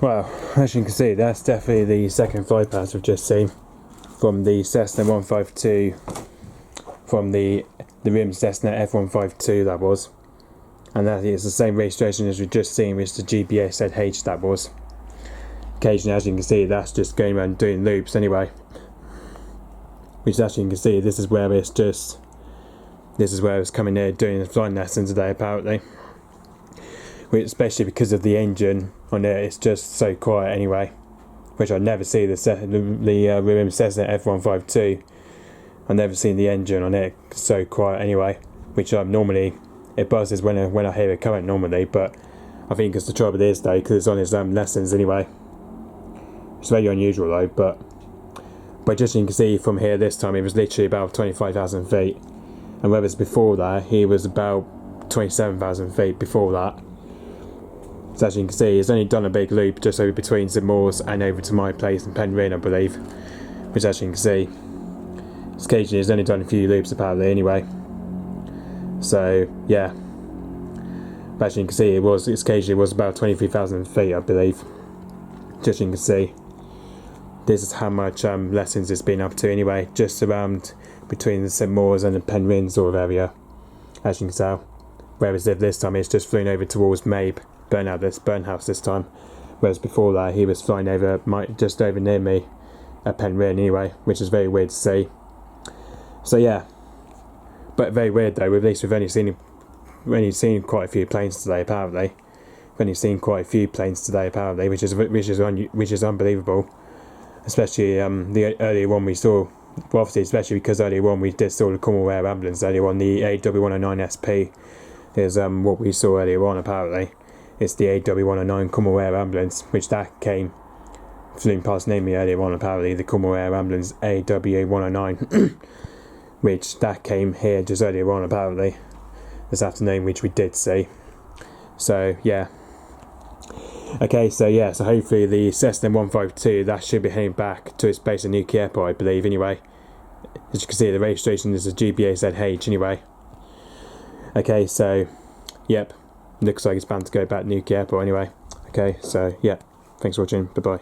Well, as you can see, that's definitely the second flight path we've just seen from the Cessna 152, from the Reims Cessna F.152 that was, and that is the same registration as we've just seen, which is the G-BHZH that was. Occasionally, as you can see, that's just going around doing loops anyway. Which, as you can see, this is where it's coming here doing the flying lesson today apparently. Which, especially because of the engine on it, it's just so quiet anyway. Which I've never seen the Reims Cessna F.152. I've never seen the engine on it so quiet anyway. Which normally it buzzes when I hear it coming normally, but I think it's the trouble is though, because it's on its lessons anyway. It's very unusual though, but just you can see from here this time it was literally about 25,000 feet, and whereas before that he was about 27,000 feet before that. So as you can see, he's only done a big loop just over between St Maur's and over to my place in Penryn, I believe. Which, as you can see, occasionally he's only done a few loops apparently anyway. So yeah, but as you can see, occasionally was about 23,000 feet, I believe. Just you can see, this is how much lessons it's been up to anyway, just around between the St Maur's and the Penryn sort of area, as you can tell. Whereas this time it's just flown over towards Mabe, Burnhouse this time, whereas before that he was flying over just over near me at Penryn anyway, which is very weird to see. So yeah, but very weird though. At least we've only seen quite a few planes today apparently. We've only seen quite a few planes today apparently, which is unbelievable. Especially the earlier one we saw. Well, obviously, especially because earlier on we did saw the Cornwall Air Ambulance earlier on. The AW109 SP is what we saw earlier on apparently. It's the AW109 Cornwall Air Ambulance, which that came flew past near me earlier on apparently, the Cornwall Air Ambulance AW109, which that came here just earlier on apparently this afternoon, which we did see. So yeah. Okay, so yeah, so hopefully the Cessna 152, that should be heading back to its base at Newquay Airport, I believe anyway. As you can see, the registration is a G-BHZH anyway. Okay, so yep, looks like it's bound to go back to Newquay Airport anyway. Okay, so yeah, thanks for watching, bye bye.